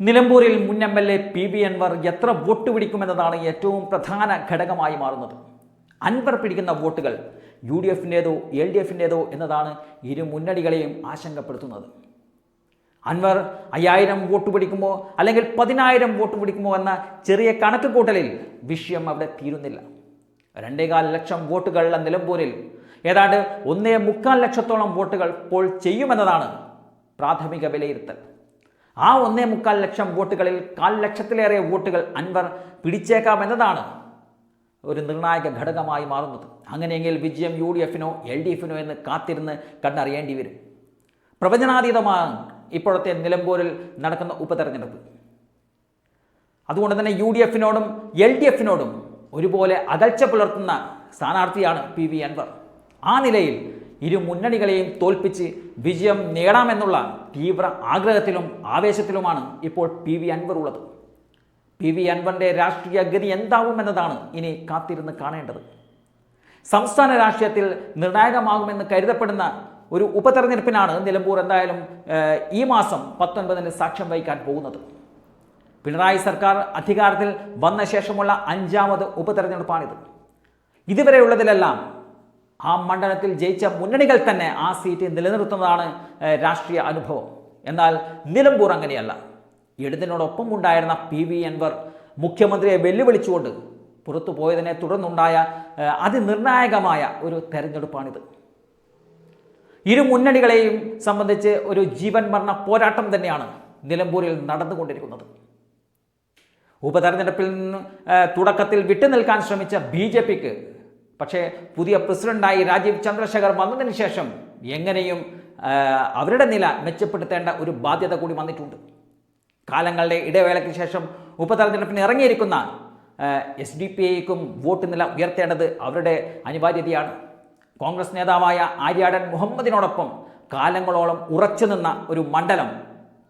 നിലമ്പൂരിൽ മുൻ MLA. PV. Anwar എത്ര വോട്ട് പിടിക്കുമെന്നതാണ് ഏറ്റവും പ്രധാന ഘടകമായി മാറുന്നത്. അൻവർ പിടിക്കുന്ന വോട്ടുകൾ UDF-ൻ്റേതോ LDF-ൻ്റേതോ എന്നതാണ് ഇരു മുന്നണികളെയും ആശങ്കപ്പെടുത്തുന്നത്. അൻവർ 5000 വോട്ട് പിടിക്കുമോ അല്ലെങ്കിൽ 10000 വോട്ട് പിടിക്കുമോ എന്ന ചെറിയ കണക്ക് കൂട്ടലിൽ വിഷയം അവിടെ തീരുന്നില്ല. 2.25 ലക്ഷം വോട്ടുകളുള്ള നിലമ്പൂരിൽ ഏതാണ്ട് 1.25 ലക്ഷത്തോളം വോട്ടുകൾ പോൾ ചെയ്യുമെന്നതാണ് പ്രാഥമിക വിലയിരുത്തൽ. ആ 1.25 ലക്ഷം വോട്ടുകളിൽ 1/4 ലക്ഷത്തിലേറെ വോട്ടുകൾ അൻവർ പിടിച്ചേക്കാമെന്നതാണ് ഒരു നിർണായക ഘടകമായി മാറുന്നത്. അങ്ങനെയെങ്കിൽ വിജയം UDF-നോ LDF-നോ എന്ന് കാത്തിരുന്ന് കണ്ടറിയേണ്ടി വരും. പ്രവചനാതീതമാണ് ഇപ്പോഴത്തെ നിലമ്പൂരിൽ നടക്കുന്ന ഉപതെരഞ്ഞെടുപ്പ്. അതുകൊണ്ട് തന്നെ UDF-നോടും LDF-നോടും ഒരുപോലെ അകൽച്ച പുലർത്തുന്ന സ്ഥാനാർത്ഥിയാണ് പി.വി. അൻവർ. ആ നിലയിൽ ഇരു മുന്നണികളെയും തോൽപ്പിച്ച് വിജയം നേടാമെന്നുള്ള തീവ്ര ആഗ്രഹത്തിലും ആവേശത്തിലുമാണ് ഇപ്പോൾ പി.വി. അൻവർ ഉള്ളത്. പി.വി. അൻവറിൻ്റെ രാഷ്ട്രീയ ഗതി എന്താവുമെന്നതാണ് ഇനി കാത്തിരുന്ന് കാണേണ്ടത്. സംസ്ഥാന രാഷ്ട്രീയത്തിൽ നിർണായകമാകുമെന്ന് കരുതപ്പെടുന്ന ഒരു ഉപതെരഞ്ഞെടുപ്പിനാണ് നിലമ്പൂർ എന്തായാലും ഈ മാസം 19-ന് സാക്ഷ്യം വഹിക്കാൻ പോകുന്നത്. പിണറായി സർക്കാർ അധികാരത്തിൽ വന്ന ശേഷമുള്ള 5ാമത് ഉപതെരഞ്ഞെടുപ്പാണിത്. ഇതുവരെയുള്ളതിലെല്ലാം ആ മണ്ഡലത്തിൽ ജയിച്ച മുന്നണികൾ തന്നെ ആ സീറ്റ് നിലനിർത്തുന്നതാണ് രാഷ്ട്രീയ അനുഭവം. എന്നാൽ നിലമ്പൂർ അങ്ങനെയല്ല. ഇടതിനോടൊപ്പം ഉണ്ടായിരുന്ന പി.വി. അൻവർ മുഖ്യമന്ത്രിയെ വെല്ലുവിളിച്ചുകൊണ്ട് പുറത്തു പോയതിനെ തുടർന്നുണ്ടായ അതിനിർണായകമായ ഒരു തെരഞ്ഞെടുപ്പാണിത്. ഇരു മുന്നണികളെയും സംബന്ധിച്ച് ഒരു ജീവൻ മരണ പോരാട്ടം തന്നെയാണ് നിലമ്പൂരിൽ നടന്നുകൊണ്ടിരിക്കുന്നത്. ഉപതെരഞ്ഞെടുപ്പിൽ നിന്ന് തുടക്കത്തിൽ വിട്ടുനിൽക്കാൻ ശ്രമിച്ച BJP-ക്ക് പക്ഷേ പുതിയ പ്രസിഡന്റായി രാജീവ് ചന്ദ്രശേഖർ വന്നതിന് ശേഷം എങ്ങനെയും അവരുടെ നില മെച്ചപ്പെടുത്തേണ്ട ഒരു ബാധ്യത കൂടി വന്നിട്ടുണ്ട്. കാലങ്ങളുടെ ഇടവേളയ്ക്ക് ശേഷം ഉപതെരഞ്ഞെടുപ്പിന് ഇറങ്ങിയിരിക്കുന്ന SDPI-ക്കും വോട്ട് നില ഉയർത്തേണ്ടത് അവരുടെ അനിവാര്യതയാണ്. കോൺഗ്രസ് നേതാവായ ആര്യാടൻ മുഹമ്മദിനോടൊപ്പം കാലങ്ങളോളം ഉറച്ചു നിന്ന ഒരു മണ്ഡലം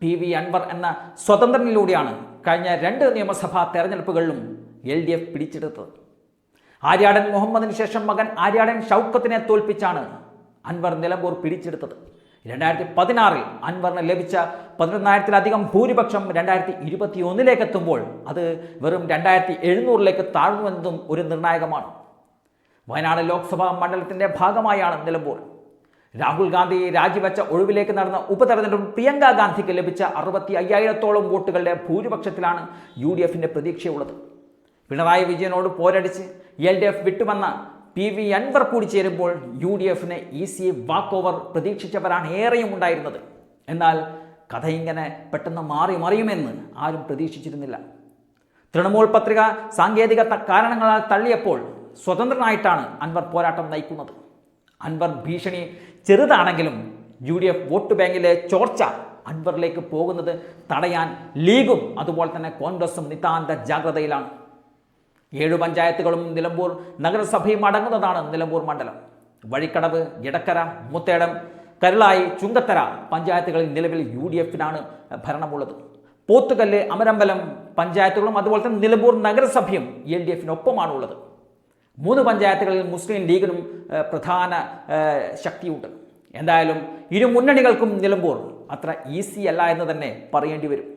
പി.വി. അൻവർ എന്ന സ്വതന്ത്രനിലൂടെയാണ് കഴിഞ്ഞ 2 നിയമസഭാ തെരഞ്ഞെടുപ്പുകളിലും LDF പിടിച്ചെടുത്തത്. ആര്യാടൻ മുഹമ്മദിന് ശേഷം മകൻ ആര്യാടൻ ഷൗക്കത്തിനെ തോൽപ്പിച്ചാണ് അൻവർ നിലമ്പൂർ പിടിച്ചെടുത്തത്. 2016-ൽ അൻവറിന് ലഭിച്ച 11,000-ലധികം ഭൂരിപക്ഷം 2021-ലേക്ക് എത്തുമ്പോൾ അത് വെറും 2,700-ലേക്ക് താഴ്ന്നുവെന്നതും ഒരു നിർണായകമാണ്. വയനാട് ലോക്സഭാ മണ്ഡലത്തിൻ്റെ ഭാഗമായാണ് നിലമ്പൂർ. രാഹുൽ ഗാന്ധി രാജിവെച്ച ഒഴിവിലേക്ക് നടന്ന ഉപതെരഞ്ഞെടുപ്പ് പ്രിയങ്ക ഗാന്ധിക്ക് ലഭിച്ച 65,000-ത്തോളം വോട്ടുകളുടെ ഭൂരിപക്ഷത്തിലാണ് UDF-ൻ്റെ പ്രതീക്ഷയുള്ളത്. പിണറായി വിജയനോട് പോരടിച്ച് LDF വിട്ടുവന്ന പി.വി. അൻവർ കൂടി ചേരുമ്പോൾ UDF-ന് ഈസി വാക്ക് ഓവർ പ്രതീക്ഷിച്ചവരാണ് ഏറെയും ഉണ്ടായിരുന്നത്. എന്നാൽ കഥ ഇങ്ങനെ പെട്ടെന്ന് മറിയുമെന്ന് ആരും പ്രതീക്ഷിച്ചിരുന്നില്ല. തൃണമൂൽ പത്രിക സാങ്കേതിക കാരണങ്ങളാൽ തള്ളിയപ്പോൾ സ്വതന്ത്രനായിട്ടാണ് അൻവർ പോരാട്ടം നയിക്കുന്നത്. അൻവർ ഭീഷണി ചെറുതാണെങ്കിലും UDF വോട്ട് ബാങ്കിലെ ചോർച്ച അൻവറിലേക്ക് പോകുന്നത് തടയാൻ ലീഗും അതുപോലെ തന്നെ കോൺഗ്രസും നിതാന്ത ജാഗ്രതയിലാണ്. 7 പഞ്ചായത്തുകളും നിലമ്പൂർ നഗരസഭയും അടങ്ങുന്നതാണ് നിലമ്പൂർ മണ്ഡലം. വഴിക്കടവ്, എടക്കര, മുത്തേടം, കരുളായി, ചുങ്കത്തര പഞ്ചായത്തുകളിൽ നിലവിൽ UDF-നാണ് ഭരണമുള്ളത്. പോത്തുകല്ല്, അമരമ്പലം പഞ്ചായത്തുകളും അതുപോലെ തന്നെ നിലമ്പൂർ നഗരസഭയും LDF-നൊപ്പമാണുള്ളത്. 3 പഞ്ചായത്തുകളിൽ മുസ്ലിം ലീഗിനും പ്രധാന ശക്തിയുണ്ട്. എന്തായാലും ഇരു മുന്നണികൾക്കും നിലമ്പൂർ അത്ര ഈസി അല്ല എന്ന് തന്നെ പറയേണ്ടി വരും.